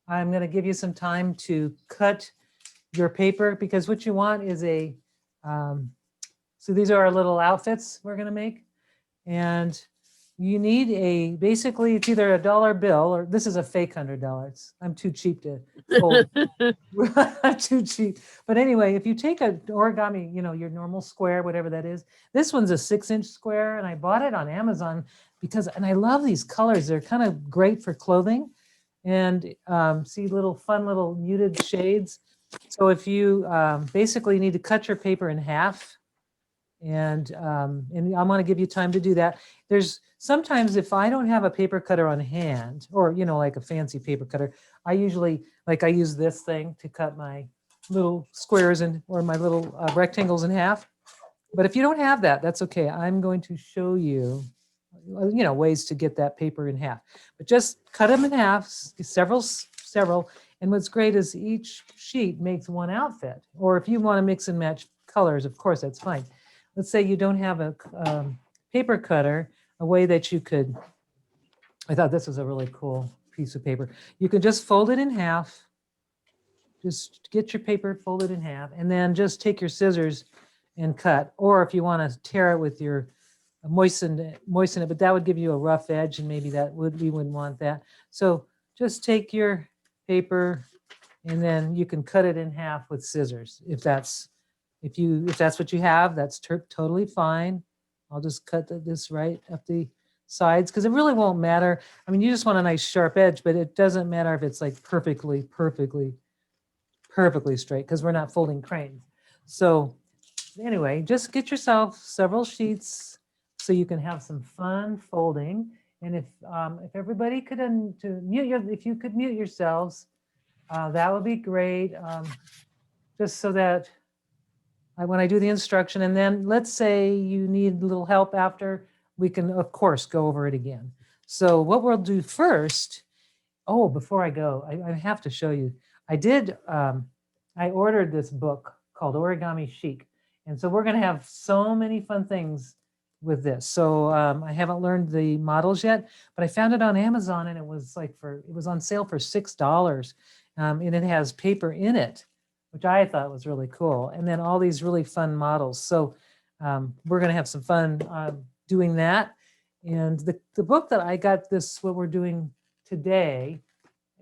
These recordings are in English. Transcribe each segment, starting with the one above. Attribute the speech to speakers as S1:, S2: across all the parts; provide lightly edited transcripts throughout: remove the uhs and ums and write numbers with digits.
S1: I'm going to give you some time to cut your paper, because what you want is so these are our little outfits we're going to make. And you need basically it's either a dollar bill, or this is a fake $100. I'm too cheap to fold. I'm too cheap. But anyway, if you take a origami, your normal square, whatever that is, this one's a 6-inch square, and I bought it on Amazon and I love these colors. They're kind of great for clothing, and see fun little muted shades. So if you basically need to cut your paper in half, and I'm going to give you time to do that. There's sometimes, if I don't have a paper cutter on hand, or like a fancy paper cutter, I usually I use this thing to cut my little squares or my little rectangles in half. But if you don't have that, that's okay. I'm going to show you ways to get that paper in half. But just cut them in half, several. And what's great is each sheet makes one outfit. Or if you want to mix and match colors, of course, that's fine. Let's say you don't have a paper cutter, a way that you could, I thought this was a really cool piece of paper. You can just fold it in half. Just get your paper folded in half, and then just take your scissors and cut. Or if you want to tear it with your, moisten it, but that would give you a rough edge, and maybe we wouldn't want that. So just take your paper, and then you can cut it in half with scissors. If that's what you have, that's totally fine. I'll just cut this right up the sides, because it really won't matter. I mean, you just want a nice sharp edge, but it doesn't matter if it's like perfectly straight, because we're not folding cranes. So anyway, just get yourself several sheets so you can have some fun folding. And if everybody could if you could mute yourselves, that would be great. Just so that when I do the instruction, and then let's say you need a little help after, we can, of course, go over it again. So what we'll do first, before I go, I have to show you. I ordered this book called Origami Chic. And so we're going to have so many fun things with this. So I haven't learned the models yet, but I found it on Amazon, and it was on sale for $6. And it has paper in it, which I thought was really cool. And then all these really fun models. So we're going to have some fun doing that. And the book that I got what we're doing today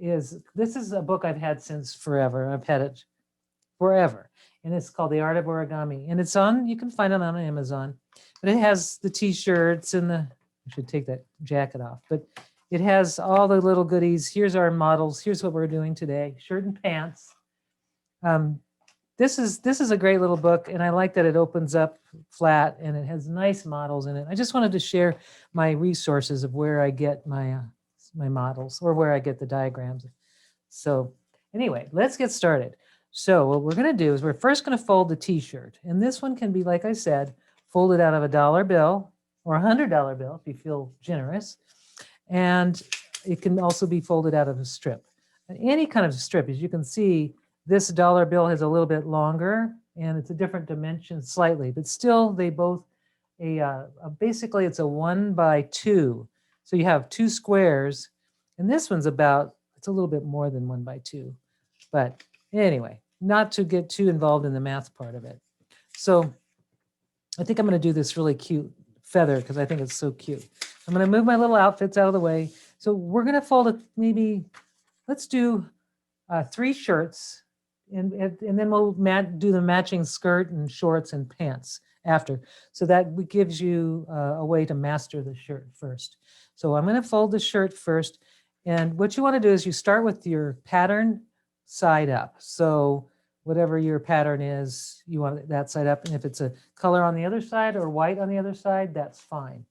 S1: this is a book I've had since forever. I've had it forever. And it's called The Art of Origami. And you can find it on Amazon. But it has the t-shirts and I should take that jacket off. But it has all the little goodies. Here's our models. Here's what we're doing today. Shirt and pants. This is a great little book, and I like that it opens up flat and it has nice models in it. I just wanted to share my resources of where I get my models, or where I get the diagrams. So anyway, let's get started. So what we're going to do is we're first going to fold the t-shirt, and this one can be, like I said, folded out of a $1 bill or a $100 bill if you feel generous, and it can also be folded out of a strip. Any kind of strip, as you can see, this $1 bill has a little bit longer, and it's a different dimension slightly, but still they both, basically it's a 1x2. So you have 2 squares, and this one's it's a little bit more than 1x2. But anyway, not to get too involved in the math part of it. So I think I'm going to do this really cute feather because I think it's so cute. I'm going to move my little outfits out of the way. So we're going to fold it, let's do 3 shirts, and then we'll do the matching skirt and shorts and pants after. So that gives you a way to master the shirt first. So I'm going to fold the shirt first. And what you want to do is you start with your pattern side up. So whatever your pattern is, you want it that side up. And if it's a color on the other side or white on the other side, that's fine.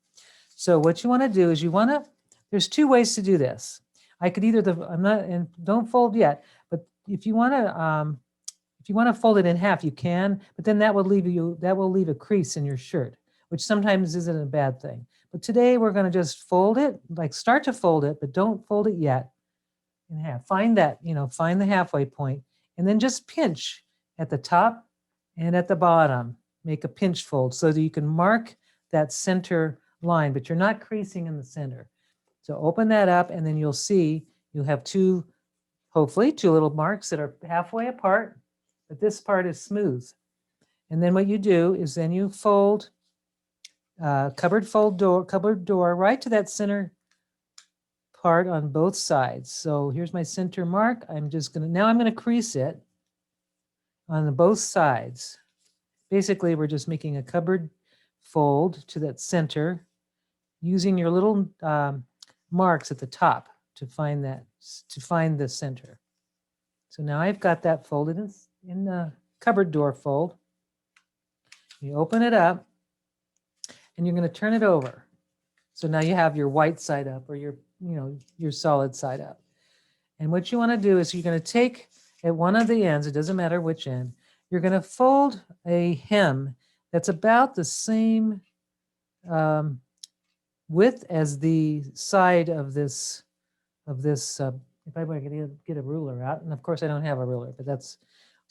S1: So what you want to do is there's 2 ways to do this. I could either, and don't fold yet, but if you want to fold it in half, you can, but then that will leave a crease in your shirt, which sometimes isn't a bad thing. But today we're going to just fold it, start to fold it, but don't fold it yet in half. Find the halfway point, and then just pinch at the top and at the bottom. Make a pinch fold so that you can mark that center line, but you're not creasing in the center. So open that up, and then you'll see you'll have 2 hopefully 2 little marks that are halfway apart, but this part is smooth. And then what you do is then you fold cupboard door right to that center part on both sides. So here's my center mark. I'm gonna crease it on both sides. Basically, we're just making a cupboard fold to that center using your little marks at the top to find the center. So now I've got that folded in the cupboard door fold. You open it up and you're going to turn it over. So now you have your white side up or your solid side up. And what you want to do is you're going to take at one of the ends, it doesn't matter which end, you're going to fold a hem that's about the same width as the side of this, if I were to get a ruler out, and of course I don't have a ruler, but that's,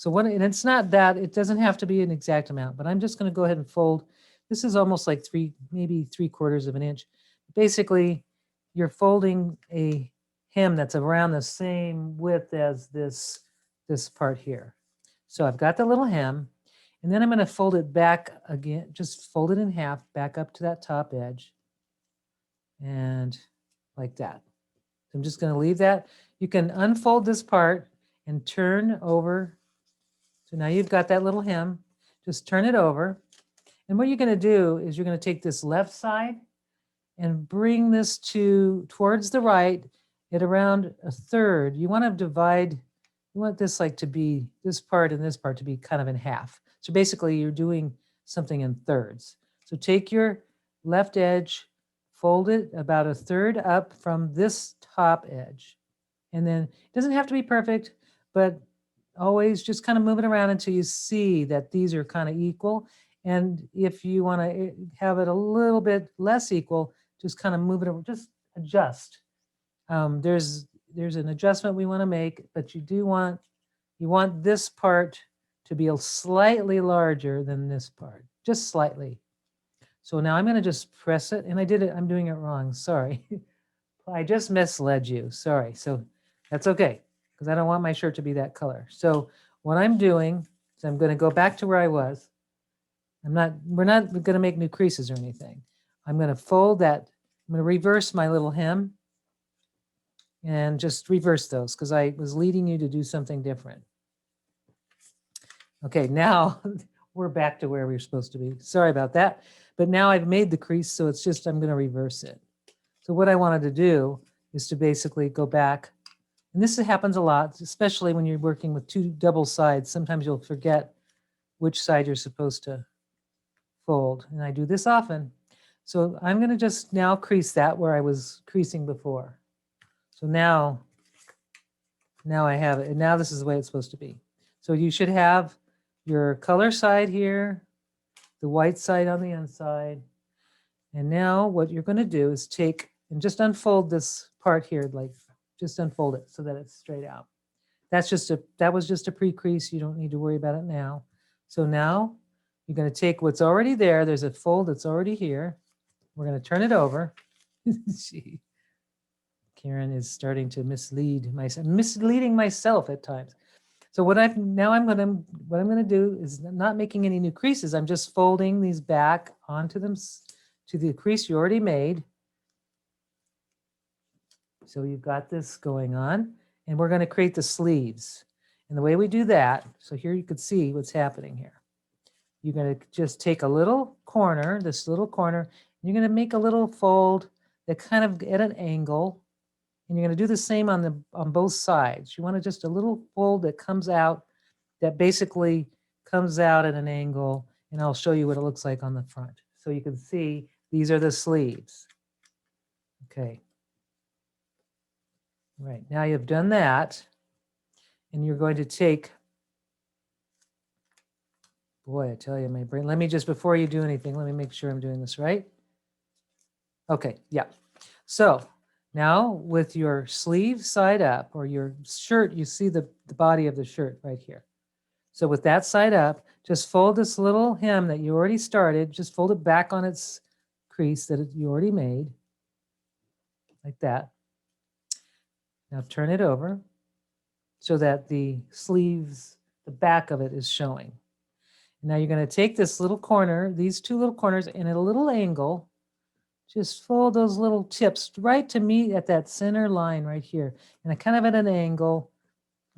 S1: and it's not that, it doesn't have to be an exact amount, but I'm just going to go ahead and fold. This is almost like maybe 3/4 of an inch. Basically, you're folding a hem that's around the same width as this part here. So I've got the little hem, and then I'm going to fold it back again, just fold it in half, back up to that top edge, and like that. So I'm just going to leave that. You can unfold this part and turn over. So now you've got that little hem. Just turn it over. And what you're going to do is you're going to take this left side and bring this towards the right at around 1/3. You want to divide, you want this to be, this part and this part to be kind of in half. So basically you're doing something in thirds. So take your left edge, fold it about 1/3 up from this top edge. And then it doesn't have to be perfect, but always just kind of move it around until you see that these are kind of equal. And if you want to have it a little bit less equal, just kind of move it over, just adjust. There's an adjustment we want to make, but you want this part to be slightly larger than this part, just slightly. So now I'm going to just press it, and I'm doing it wrong, sorry. I just misled you, sorry. So that's okay, because I don't want my shirt to be that color. So what I'm doing is I'm going to go back to where I was. We're not going to make new creases or anything. I'm going to fold that. I'm going to reverse my little hem and just reverse those because I was leading you to do something different. Okay, now we're back to where we were supposed to be. Sorry about that. But now I've made the crease, so it's just, I'm going to reverse it. So what I wanted to do is to basically go back. And this happens a lot, especially when you're working with 2 double sides. Sometimes you'll forget which side you're supposed to fold. And I do this often. So I'm going to just now crease that where I was creasing before. So now I have it. And now this is the way it's supposed to be. So you should have your color side here, the white side on the inside. And now what you're going to do is take and just unfold this part here, just unfold it so that it's straight out. That was just a pre-crease. You don't need to worry about it now. So now you're going to take what's already there. There's a fold that's already here. We're going to turn it over. Karen is starting to mislead myself, misleading myself at times. So what I'm going to do is not making any new creases. I'm just folding these back onto them to the crease you already made. So you've got this going on, and we're going to create the sleeves. And the way we do that, so here you can see what's happening here. You're going to just take a little corner, this little corner, and you're going to make a little fold that kind of at an angle. And you're going to do the same on both sides. You want just a little fold that comes out, that basically comes out at an angle. And I'll show you what it looks like on the front. So you can see these are the sleeves. Okay. Right, now you've done that. And you're going to take, boy, I tell you, my brain, let me just, before you do anything, let me make sure I'm doing this right. Okay, yeah. So now with your sleeve side up, or your shirt, you see the body of the shirt right here. So with that side up, just fold this little hem that you already started, just fold it back on its crease that you already made, like that. Now turn it over. so that the sleeves, the back of it is showing. Now you're going to take this little corner, these two little corners, and at a little angle, just fold those little tips right to meet at that center line right here. And kind of at an angle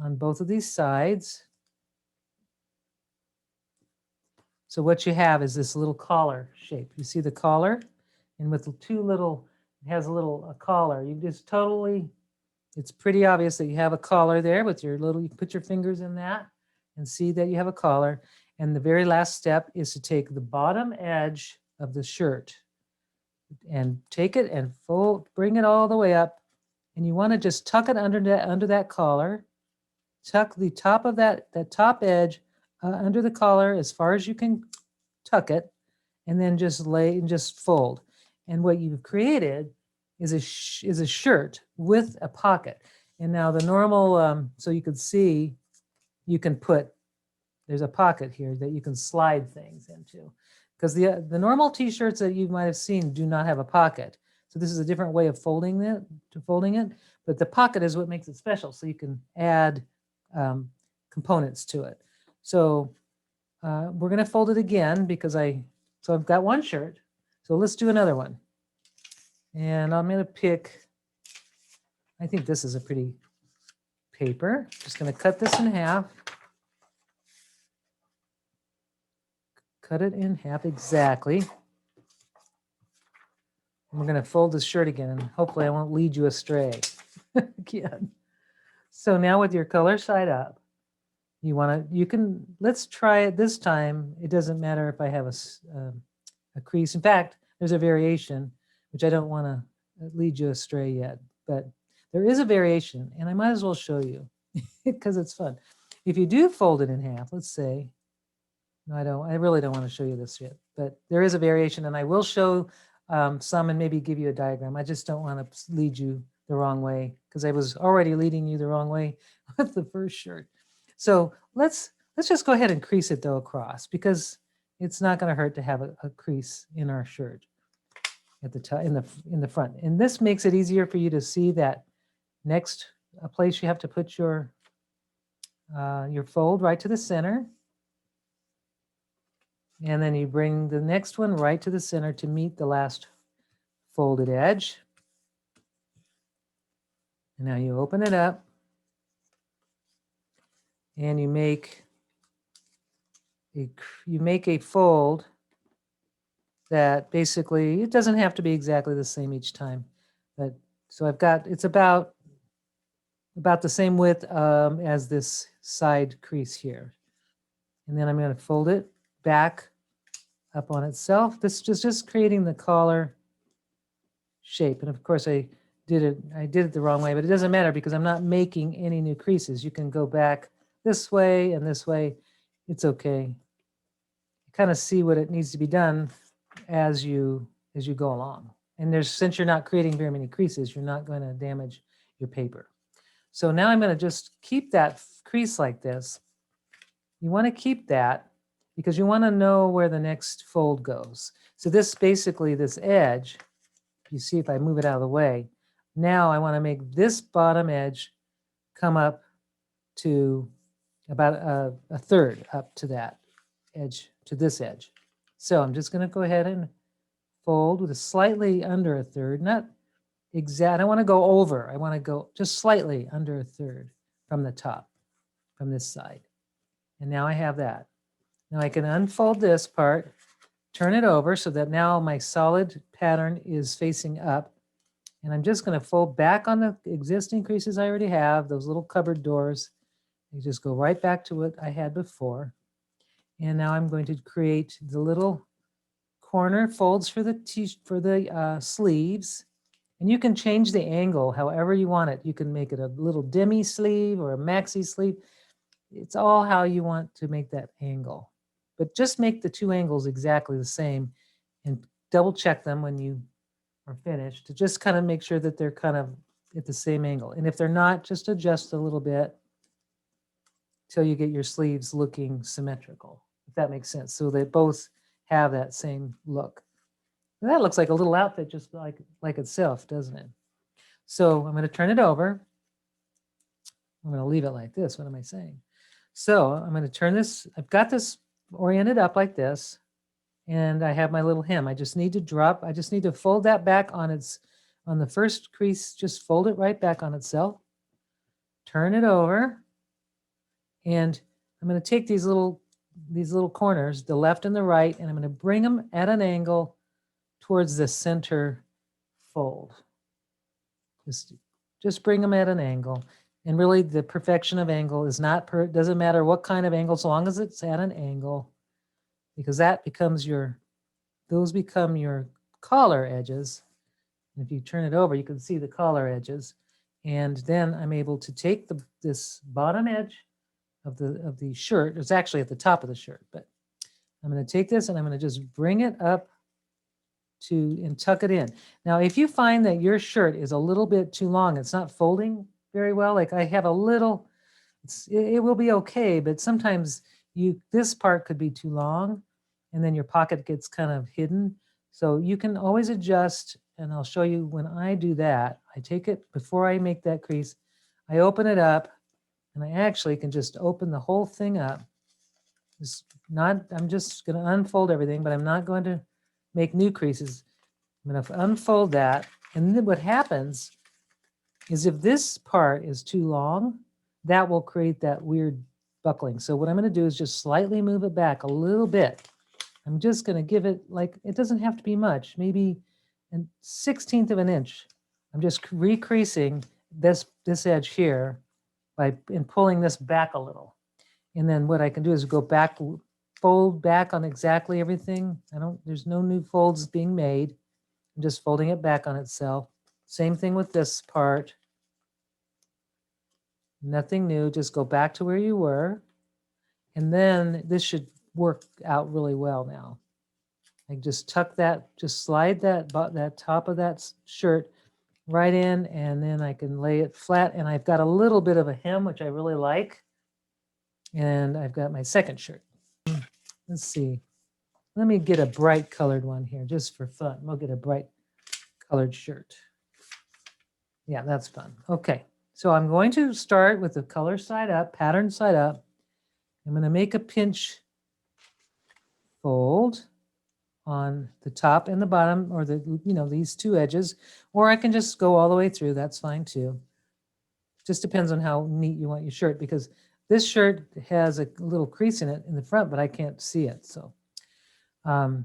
S1: on both of these sides. So what you have is this little collar shape. You see the collar? And with two little, it has a collar. You just totally, it's pretty obvious that you have a collar there with your little, you can put your fingers in that and see that you have a collar. And the very last step is to take the bottom edge of the shirt and take it and fold, bring it all the way up. And you want to just tuck it under that collar. Tuck the top of that top edge under the collar as far as you can tuck it, and then just lay and just fold. And what you've created is a shirt with a pocket. And now the normal, so you can see, you can put, there's a pocket here that you can slide things into. Because the normal t-shirts that you might have seen do not have a pocket. So this is a different way of folding it, but the pocket is what makes it special. So you can add components to it. So we're going to fold it again because so I've got one shirt. So let's do another one. And I'm going to pick, I think this is a pretty paper. Just going to cut this in half. Cut it in half exactly. And we're going to fold this shirt again, and hopefully I won't lead you astray again. So now with your color side up, let's try it this time. It doesn't matter if I have a crease. In fact, there's a variation, which I don't want to lead you astray yet, but there is a variation, and I might as well show you because it's fun. If you do fold it in half, let's say, no, I really don't want to show you this yet, but there is a variation, and I will show some and maybe give you a diagram. I just don't want to lead you the wrong way because I was already leading you the wrong way with the first shirt. So let's just go ahead and crease it though across, because it's not going to hurt to have a crease in our shirt at the top, in the front. And this makes it easier for you to see that next place you have to put your fold right to the center. And then you bring the next one right to the center to meet the last folded edge. And now you open it up and you make a fold that basically, it doesn't have to be exactly the same each time. But so it's about the same width as this side crease here. And then I'm going to fold it back up on itself. This is just creating the collar shape. And of course I did it the wrong way, but it doesn't matter because I'm not making any new creases. You can go back this way and this way. It's okay. You kind of see what it needs to be done as you go along. And since you're not creating very many creases, you're not going to damage your paper. So now I'm going to just keep that crease like this. You want to keep that because you want to know where the next fold goes. So this edge, you see if I move it out of the way, now I want to make this bottom edge come up to about a third up to that edge, to this edge. So I'm just going to go ahead and fold with a slightly under a third, not exact. I don't want to go over. I want to go just slightly under a third from the top, from this side. And now I have that. Now I can unfold this part, turn it over so that now my solid pattern is facing up. And I'm just going to fold back on the existing creases I already have, those little cupboard doors. You just go right back to what I had before. And now I'm going to create the little corner folds for the sleeves. And you can change the angle however you want it. You can make it a little demi sleeve or a maxi sleeve. It's all how you want to make that angle. But just make the two angles exactly the same and double check them when you are finished to just kind of make sure that they're kind of at the same angle. And if they're not, just adjust a little bit till you get your sleeves looking symmetrical, if that makes sense. So they both have that same look. And that looks like a little outfit just like itself, doesn't it? So I'm going to turn it over. I'm going to leave it like this. What am I saying? So I'm going to turn this, I've got this oriented up like this, and I have my little hem. I just need to fold that back on on the first crease, just fold it right back on itself, turn it over, and I'm going to take these little corners, the left and the right, and I'm going to bring them at an angle towards the center fold. Just bring them at an angle. And really the perfection of angle is not, doesn't matter what kind of angle, as long as it's at an angle, because that becomes those become your collar edges. And if you turn it over, you can see the collar edges. And then I'm able to take this bottom edge of the shirt. It's actually at the top of the shirt, but I'm going to take this and I'm going to just bring it up and tuck it in. Now, if you find that your shirt is a little bit too long, it's not folding very well, like I have a little, it will be okay, but sometimes this part could be too long and then your pocket gets kind of hidden. So you can always adjust, and I'll show you when I do that. I take it before I make that crease, I open it up, and I actually can just open the whole thing up. I'm just going to unfold everything, but I'm not going to make new creases. I'm going to unfold that, and then what happens is if this part is too long, that will create that weird buckling. So what I'm going to do is just slightly move it back a little bit. I'm just going to give it, like, it doesn't have to be much, maybe a 1/16 of an inch. I'm just recreasing this edge here in pulling this back a little. And then what I can do is go back, fold back on exactly everything. There's no new folds being made. I'm just folding it back on itself. Same thing with this part. Nothing new, just go back to where you were. And then this should work out really well now. I just tuck that, just slide that top of that shirt right in, and then I can lay it flat, and I've got a little bit of a hem, which I really like. And I've got my second shirt. Let's see. Let me get a bright colored one here just for fun. We'll get a bright colored shirt. Yeah, that's fun. Okay, so I'm going to start with the color side up, pattern side up. I'm going to make a pinch fold on the top and the bottom, or these two edges, or I can just go all the way through. That's fine too. Just depends on how neat you want your shirt, because this shirt has a little crease in it in the front, but I can't see it. So now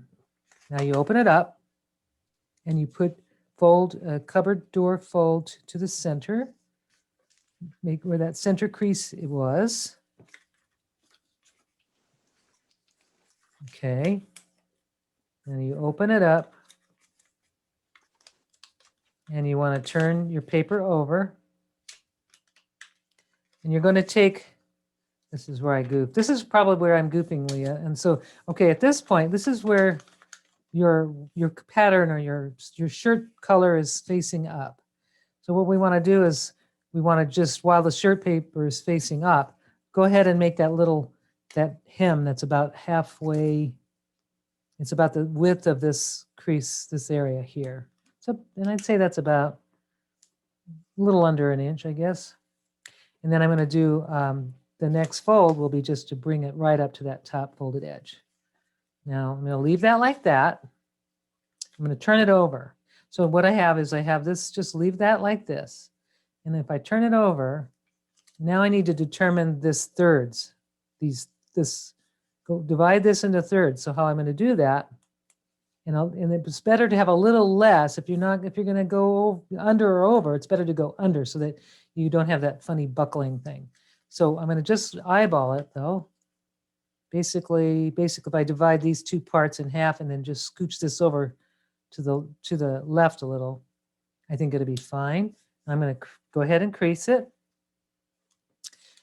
S1: you open it up and you fold a cupboard door fold to the center, make where that center crease it was. Okay. And you open it up and you want to turn your paper over. And you're going to take, this is where I goof. This is probably where I'm goofing, Leah. And so, okay, at this point, this is where your pattern or your shirt color is facing up. So what we want to do is we want to just, while the shirt paper is facing up, go ahead and make that hem that's about halfway. It's about the width of this crease, this area here. So, and I'd say that's about a little under an inch, I guess. And then I'm going to do the next fold will be just to bring it right up to that top folded edge. Now I'm going to leave that like that. I'm going to turn it over. So what I have is I have this, just leave that like this. And if I turn it over, now I need to determine this thirds. Go divide this into thirds. So how I'm going to do that, and it's better to have a little less. If you're going to go under or over, it's better to go under so that you don't have that funny buckling thing. So I'm going to just eyeball it though. Basically, if I divide these two parts in half and then just scooch this over to the left a little, I think it'll be fine. I'm going to go ahead and crease it.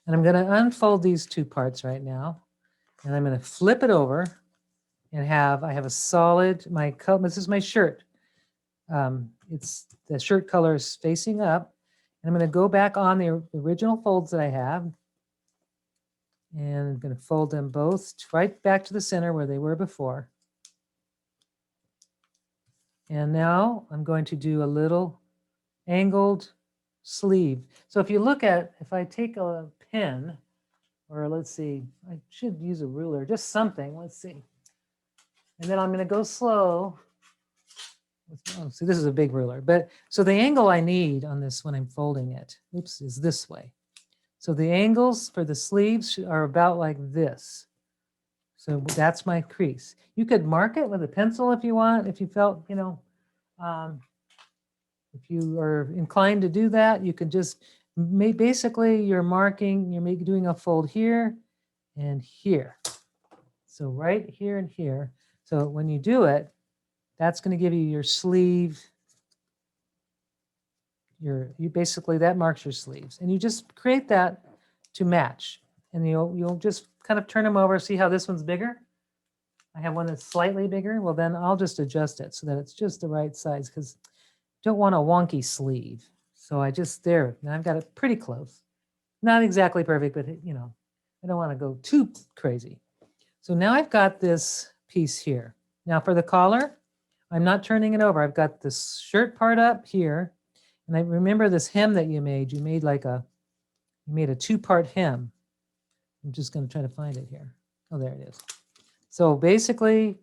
S1: And I'm going to unfold these two parts right now. And I'm going to flip it over and I have a solid, this is my shirt. It's the shirt color is facing up. And I'm going to go back on the original folds that I have. And I'm going to fold them both right back to the center where they were before. And now I'm going to do a little angled sleeve. So if you look at, if I take a pen, or let's see, I should use a ruler, just something, let's see. And then I'm going to go slow. Oh, see, this is a big ruler, but so the angle I need on this when I'm folding it, oops, is this way. So the angles for the sleeves are about like this. So that's my crease. You could mark it with a pencil if you want, if you felt, you know, if you are inclined to do that, you can just basically you're marking, you're doing a fold here and here. So right here and here. So when you do it, that's going to give you your sleeve. You basically, that marks your sleeves. And you just create that to match. And you'll just kind of turn them over. See how this one's bigger? I have one that's slightly bigger. Well, then I'll just adjust it so that it's just the right size because I don't want a wonky sleeve. So I just, there, now I've got it pretty close. Not exactly perfect, but you know, I don't want to go too crazy. So now I've got this piece here. Now for the collar, I'm not turning it over. I've got this shirt part up here. And I remember this hem that you made. You made a two-part hem. I'm just going to try to find it here. Oh, there it is. So basically,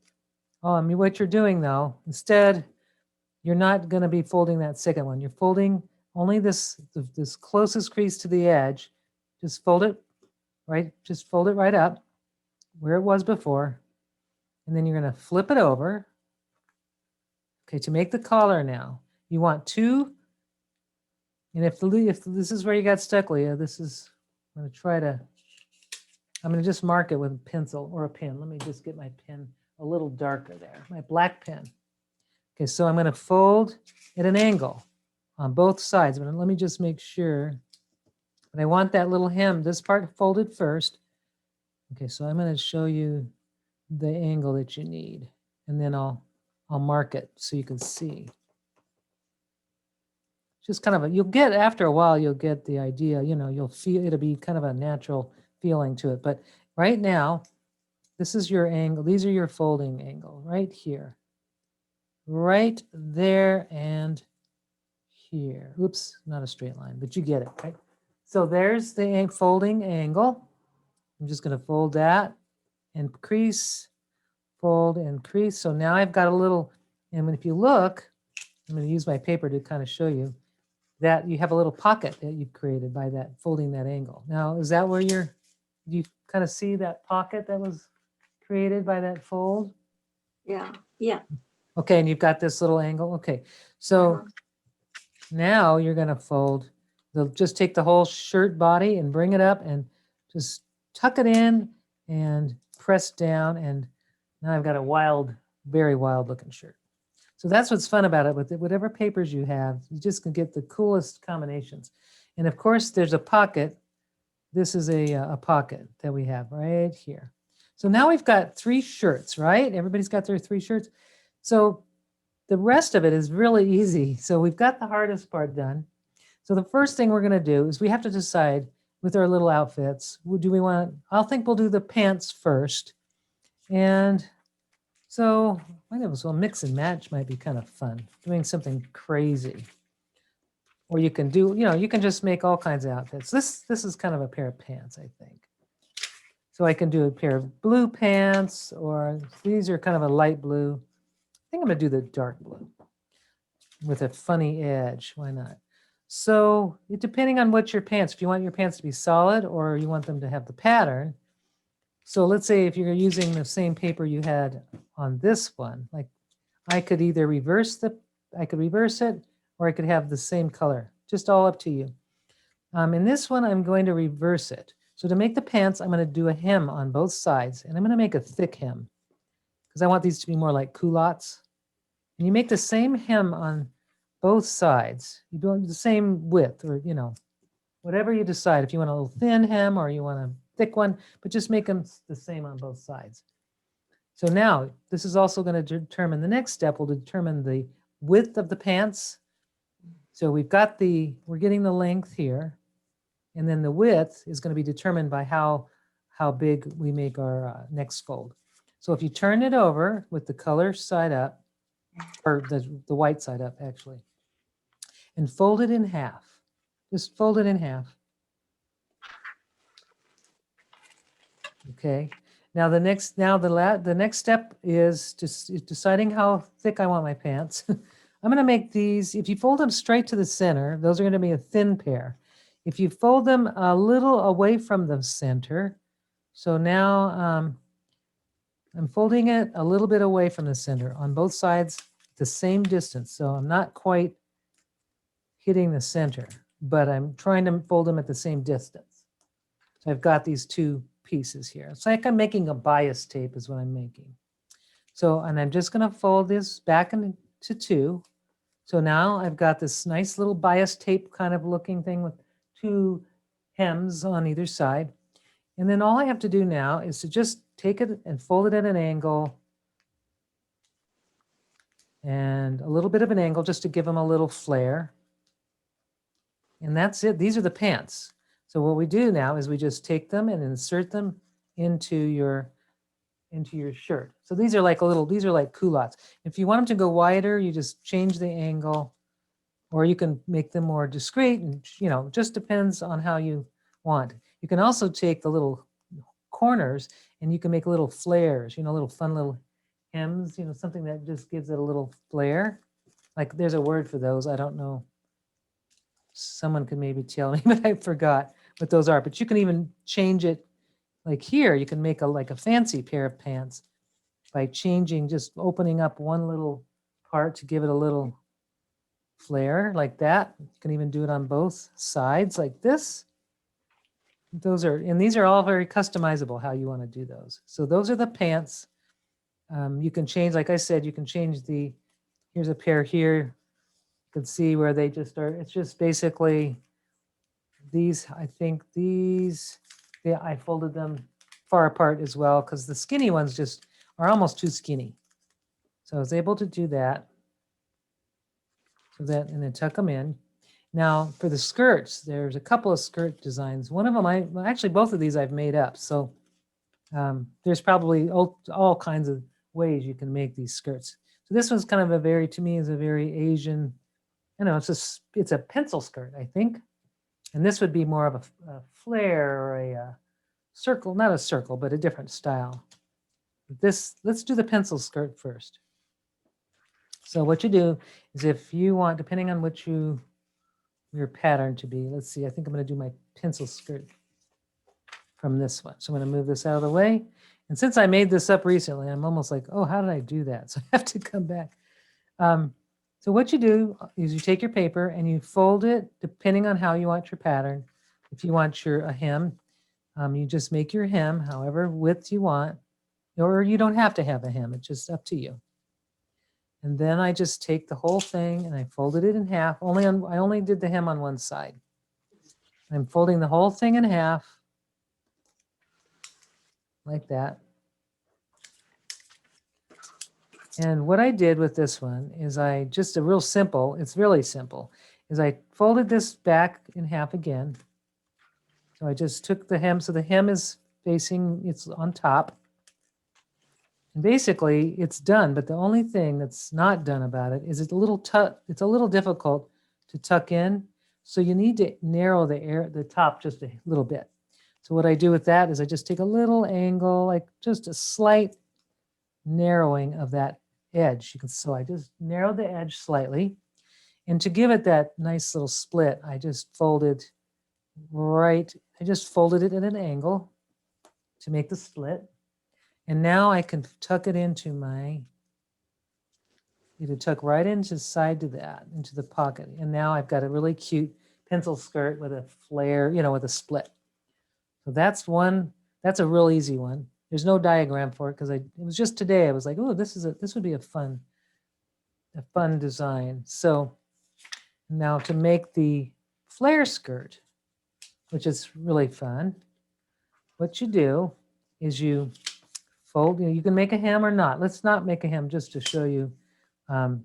S1: what you're doing though, instead, you're not going to be folding that second one. You're folding only this closest crease to the edge. Just fold it right. Just fold it right up where it was before. And then you're going to flip it over. Okay, to make the collar now, you want two. And if this is where you got stuck, Leah, I'm going to just mark it with a pencil or a pen. Let me just get my pen a little darker there, my black pen. Okay, so I'm going to fold at an angle on both sides. But let me just make sure. But I want that little hem, this part folded first. Okay, so I'm going to show you the angle that you need. And then I'll mark it so you can see. Just kind of you'll get, after a while, you'll get the idea, you know, you'll feel, it'll be kind of a natural feeling to it. But right now, this is your angle. These are your folding angle right here. Right there and here. Oops, not a straight line, but you get it, right? So there's the folding angle. I'm just going to fold that and crease, fold and crease. So now I've got a little, and if you look, I'm going to use my paper to kind of show you that you have a little pocket that you've created by that folding that angle. Now, is that where you kind of see that pocket that was created by that fold?
S2: Yeah, yeah.
S1: Okay, and you've got this little angle. Okay, so now you're going to fold. Just take the whole shirt body and bring it up and just tuck it in and press down. And now I've got a very wild looking shirt. So that's what's fun about it. With whatever papers you have, you just can get the coolest combinations. And of course, there's a pocket. This is a pocket that we have right here. So now we've got 3 shirts, right? Everybody's got their 3 shirts. So the rest of it is really easy. So we've got the hardest part done. So the first thing we're going to do is we have to decide with our little outfits, do we want, I think we'll do the pants first. And so mix and match might be kind of fun, doing something crazy. Or you can do, you can just make all kinds of outfits. This is kind of a pair of pants, I think. So I can do a pair of blue pants, or these are kind of a light blue. I think I'm going to do the dark blue with a funny edge. Why not? So depending on what your pants, if you want your pants to be solid or you want them to have the pattern. So let's say if you're using the same paper you had on this one, like I could either reverse it, or I could have the same color, just all up to you. In this one, I'm going to reverse it. So to make the pants, I'm going to do a hem on both sides, and I'm going to make a thick hem because I want these to be more like culottes. And you make the same hem on both sides. You do the same width, or whatever you decide. If you want a little thin hem or you want a thick one, but just make them the same on both sides. So now this is also going to determine, the next step will determine the width of the pants. So we're getting the length here, and then the width is going to be determined by how big we make our next fold. So if you turn it over with the color side up, or the white side up actually, and fold it in half. Just fold it in half. Okay. Now the next step is just deciding how thick I want my pants. I'm going to make these, if you fold them straight to the center, those are going to be a thin pair. If you fold them a little away from the center, so now I'm folding it a little bit away from the center on both sides, the same distance. So I'm not quite hitting the center, but I'm trying to fold them at the same distance. So I've got these two pieces here. It's like I'm making a bias tape is what I'm making. So, and I'm just going to fold this back into two. So now I've got this nice little bias tape kind of looking thing with two hems on either side. And then all I have to do now is to just take it and fold it at an angle and a little bit of an angle just to give them a little flare. And that's it. These are the pants. So what we do now is we just take them and insert them into your shirt. So these are like these are like culottes. If you want them to go wider, you just change the angle, or you can make them more discreet, and just depends on how you want. You can also take the little corners and you can make little flares, little fun little hems, something that just gives it a little flare. Like there's a word for those. I don't know. Someone could maybe tell me, but I forgot what those are. But you can even change it. Like here, you can make like a fancy pair of pants by just opening up one little part to give it a little flare like that. You can even do it on both sides like this. These are all very customizable how you want to do those. So those are the pants. You can change, like I said, you can change here's a pair here. You can see where they just are. It's just basically these, I think these, yeah, I folded them far apart as well because the skinny ones just are almost too skinny. So I was able to do that. And then tuck them in. Now for the skirts, there's a couple of skirt designs. One of them, actually both of these I've made up. So there's probably all kinds of ways you can make these skirts. So this one's kind of to me is a very Asian, it's a pencil skirt, I think. And this would be more of a flare or a circle, not a circle, but a different style. Let's do the pencil skirt first. So what you do is if you want, depending on what your pattern to be, let's see, I think I'm going to do my pencil skirt from this one. So I'm going to move this out of the way. And since I made this up recently, I'm almost like, oh, how did I do that? So I have to come back. So what you do is you take your paper and you fold it depending on how you want your pattern. If you want a hem, you just make your hem however width you want, or you don't have to have a hem. It's just up to you. And then I just take the whole thing and I folded it in half. I only did the hem on one side. I'm folding the whole thing in half like that. And what I did with this one is it's really simple, is I folded this back in half again. So I just took the hem, so the hem is it's on top. And basically it's done, but the only thing that's not done about it is it's a little difficult to tuck in. So you need to narrow the top just a little bit. So what I do with that is I just take a little angle, like just a slight narrowing of that edge. So I just narrowed the edge slightly. And to give it that nice little split, I just folded it at an angle to make the split. And now I can tuck it into tuck right into into the pocket. And now I've got a really cute pencil skirt with a flare, with a split. So that's a real easy one. There's no diagram for it because it was just today. I was like, oh, this would be a fun design. So now to make the flare skirt, which is really fun, what you do is you fold, you can make a hem or not. Let's not make a hem just to show you.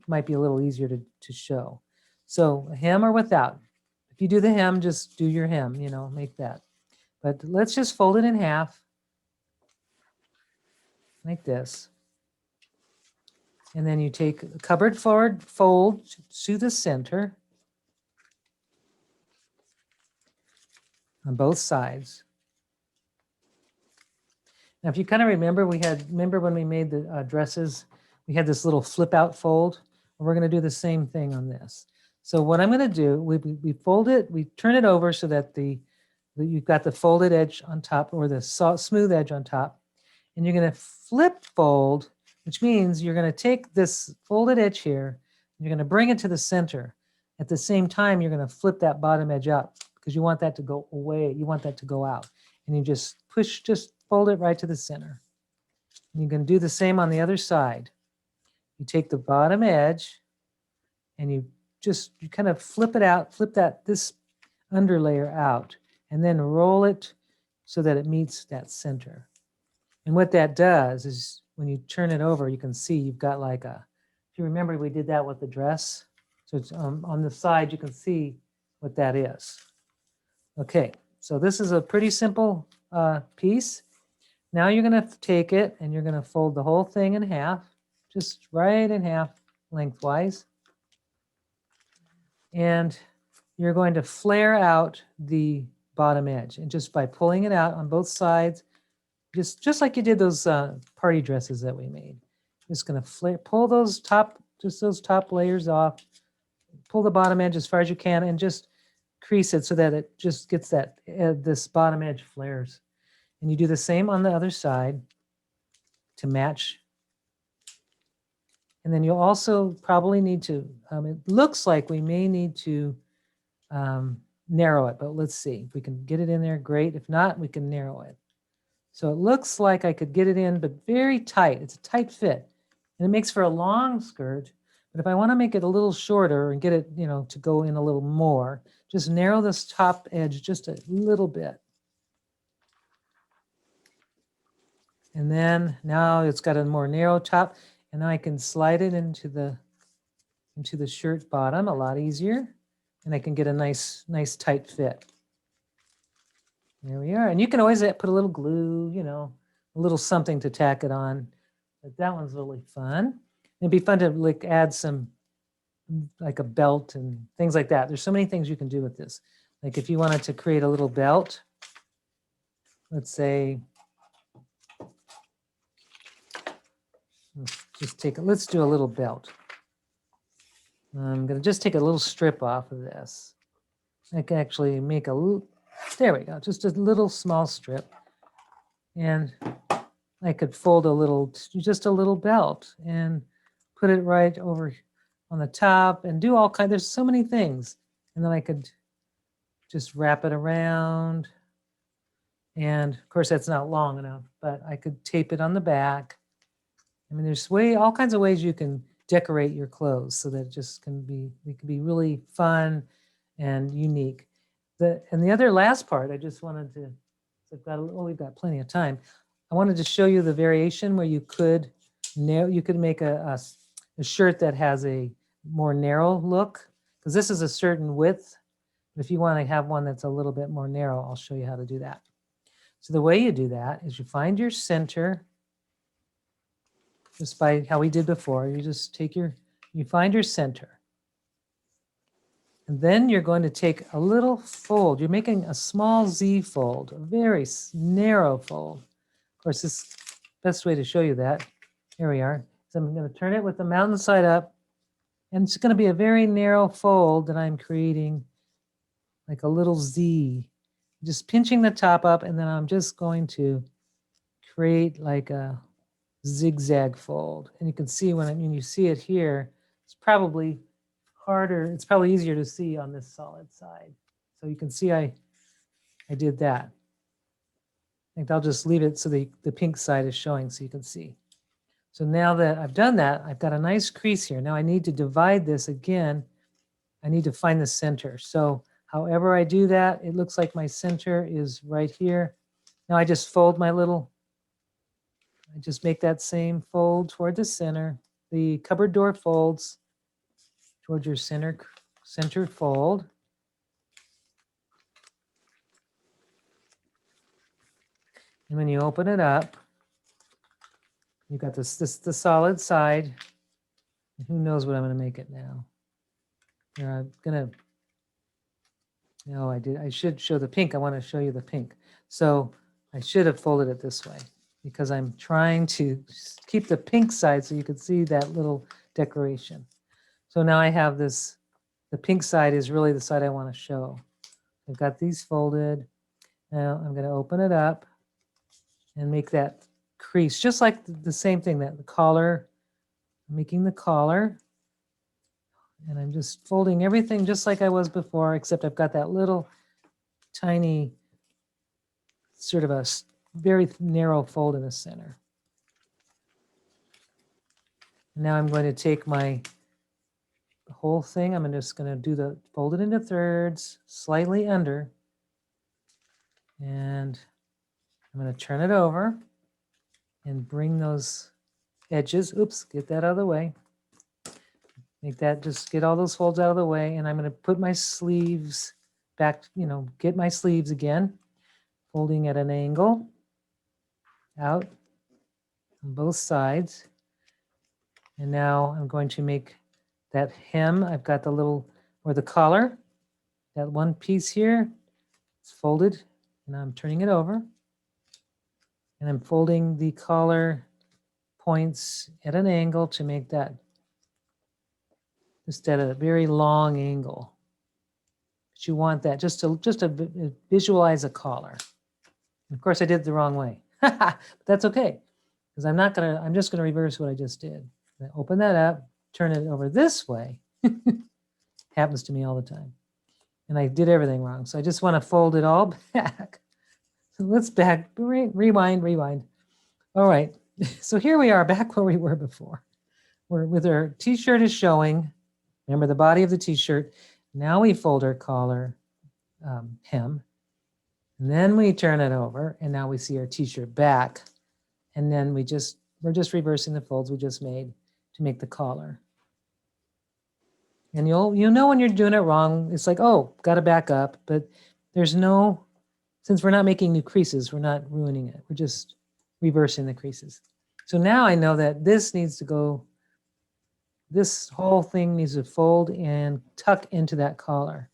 S1: Might be a little easier to show. So a hem or without. If you do the hem, just do your hem, make that. But let's just fold it in half like this. And then you take a cupboard forward fold to the center. on both sides. Now, if you kind of remember, remember when we made the dresses, we had this little flip out fold. We're going to do the same thing on this. So what I'm going to do, we fold it, we turn it over so that you've got the folded edge on top, or the smooth edge on top, and you're going to flip fold, which means you're going to take this folded edge here, and you're going to bring it to the center. At the same time, you're going to flip that bottom edge up because you want that to go away. You want that to go out, and you just fold it right to the center. And you can do the same on the other side. You take the bottom edge and you kind of flip it out, this underlayer out, and then roll it so that it meets that center. And what that does is when you turn it over, you can see you've got like if you remember, we did that with the dress. So it's on the side, you can see what that is. Okay, so this is a pretty simple piece. Now you're going to take it and you're going to fold the whole thing in half, just right in half lengthwise. And you're going to flare out the bottom edge. And just by pulling it out on both sides, just like you did those party dresses that we made. Just going to pull those top layers off, pull the bottom edge as far as you can, and just crease it so that it just gets this bottom edge flares. And you do the same on the other side to match. And then you'll also probably need to, it looks like we may need to narrow it, but let's see. If we can get it in there, great. If not, we can narrow it. So it looks like I could get it in, but very tight. It's a tight fit. And it makes for a long skirt. But if I want to make it a little shorter and get it, to go in a little more, just narrow this top edge just a little bit. And then now it's got a more narrow top, and now I can slide it into the shirt bottom a lot easier, and I can get a nice tight fit. There we are. And you can always put a little glue, a little something to tack it on. But that one's really fun. It'd be fun to add some, like a belt and things like that. There's so many things you can do with this. Like if you wanted to create a little belt, let's say, let's do a little belt. I'm going to just take a little strip off of this. I can actually make there we go, just a little small strip. And I could fold just a little belt and put it right over on the top and do all kinds, there's so many things. And then I could just wrap it around. And of course that's not long enough, but I could tape it on the back. I mean, there's all kinds of ways you can decorate your clothes so that it can be really fun and unique. And the other last part, I just wanted to, we've got plenty of time. I wanted to show you the variation where you could make a shirt that has a more narrow look, because this is a certain width. But if you want to have one that's a little bit more narrow, I'll show you how to do that. So the way you do that is you find your center. Just by how we did before, you find your center. And then you're going to take a little fold. You're making a small Z fold, a very narrow fold. Of course, this is the best way to show you that. Here we are. So I'm going to turn it with the mountain side up. And it's going to be a very narrow fold that I'm creating, like a little Z. Just pinching the top up, and then I'm just going to create like a zigzag fold. And you can see when you see it here, it's probably harder. It's probably easier to see on this solid side. So you can see I did that. I think I'll just leave it so the pink side is showing so you can see. So now that I've done that, I've got a nice crease here. Now I need to divide this again. I need to find the center. So however I do that, it looks like my center is right here. Now I just I just make that same fold toward the center. The cupboard door folds toward your center fold. And when you open it up, you've got the solid side. Who knows what I'm going to make it now? Here, I'm going to No, I should show the pink. I want to show you the pink. So I should have folded it this way because I'm trying to keep the pink side so you could see that little decoration. So now I have this, the pink side is really the side I want to show. I've got these folded. Now I'm going to open it up and make that crease, just like the same thing, that the collar, making the collar. And I'm just folding everything just like I was before, except I've got that little tiny, sort of a very narrow fold in the center. Now I'm going to take my whole thing, I'm just going to do the, fold it into thirds, slightly under, and I'm going to turn it over and bring those edges, oops, get that out of the way. Make that, just get all those folds out of the way, and I'm going to put my sleeves back, get my sleeves again, folding at an angle, out on both sides. And now I'm going to make that hem. I've got the little, or the collar, that one piece here, it's folded, and I'm turning it over. And I'm folding the collar points at an angle to make that just at a very long angle. But you want that just to visualize a collar. And of course, I did it the wrong way, but that's okay, because I'm just gonna reverse what I just did. I open that up, turn it over this way. Happens to me all the time. And I did everything wrong. So I just want to fold it all back. So let's rewind. All right. So here we are back where we were before. We're with our t-shirt is showing. Remember the body of the t-shirt. Now we fold our collar hem. And then we turn it over. And now we see our t-shirt back. And then we're just reversing the folds we just made to make the collar. And you'll know when you're doing it wrong. It's like, oh, got to back up. But there's no, since we're not making new creases, we're not ruining it. We're just reversing the creases. So now I know that this needs to go, this whole thing needs to fold and tuck into that collar.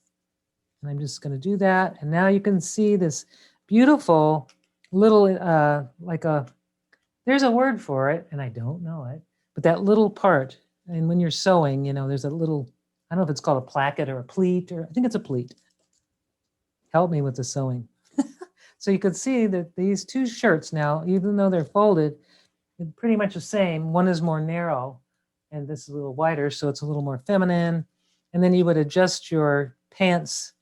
S1: And I'm just going to do that. And now you can see this beautiful little, there's a word for it, and I don't know it, but that little part, and when you're sewing, there's a little, I don't know if it's called a placket or a pleat, or I think it's a pleat. Help me with the sewing. So you can see that these two shirts now, even though they're folded, they're pretty much the same. One is more narrow, and this is a little wider, so it's a little more feminine. And then you would adjust your pants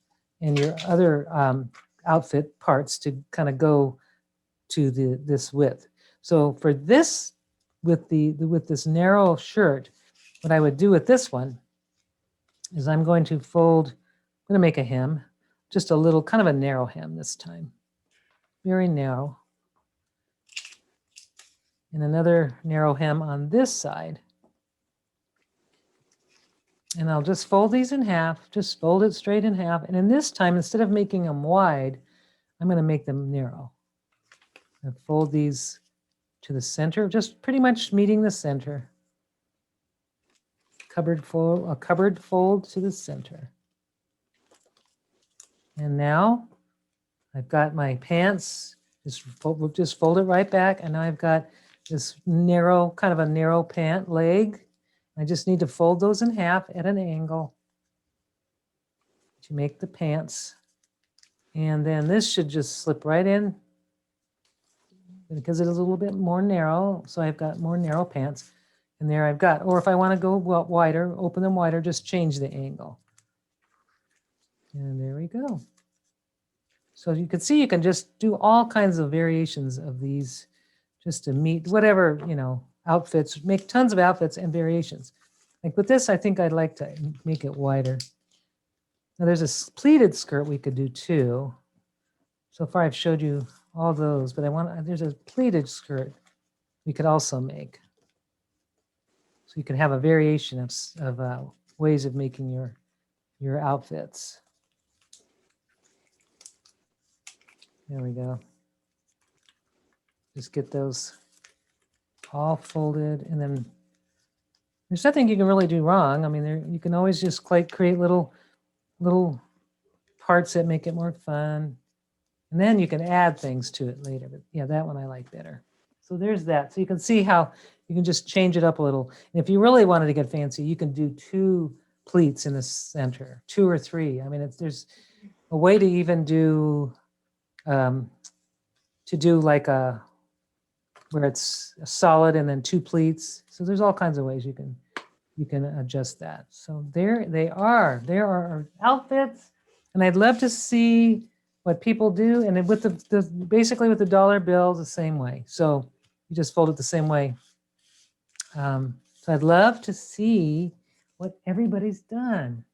S1: and your other outfit parts to kind of go to this width. So for this, with this narrow shirt, what I would do with this one is I'm going to fold, I'm going to make a hem, just a little, kind of a narrow hem this time. Very narrow. And another narrow hem on this side. And I'll just fold these in half, just fold it straight in half. And in this time, instead of making them wide, I'm going to make them narrow. And fold these to the center, just pretty much meeting the center. A cupboard fold to the center. And now I've got my pants, just fold it right back. And now I've got this narrow, kind of a narrow pant leg. I just need to fold those in half at an angle to make the pants. And then this should just slip right in because it is a little bit more narrow. So I've got more narrow pants. And there I've got, or if I want to go wider, open them wider, just change the angle. And there we go. So you can see, you can just do all kinds of variations of these just to meet whatever, outfits, make tons of outfits and variations. Like with this, I think I'd like to make it wider. Now there's a pleated skirt we could do too. So far I've showed you all those, but there's a pleated skirt we could also make. So you can have a variation of ways of making your outfits. There we go. Just get those all folded, and then there's nothing you can really do wrong. I mean, you can always just create little parts that make it more fun. And then you can add things to it later. But yeah, that one I like better. So there's that. So you can see how you can just change it up a little. And if you really wanted to get fancy, you can do 2 pleats in the center, 2 or 3. I mean, there's a way to even do like where it's a solid and then 2 pleats. So there's all kinds of ways you can adjust that. So there they are. There are our outfits, and I'd love to see what people do. And then with the basically with the dollar bills, the same way. So you just fold it the same way. So I'd love to see what everybody's done.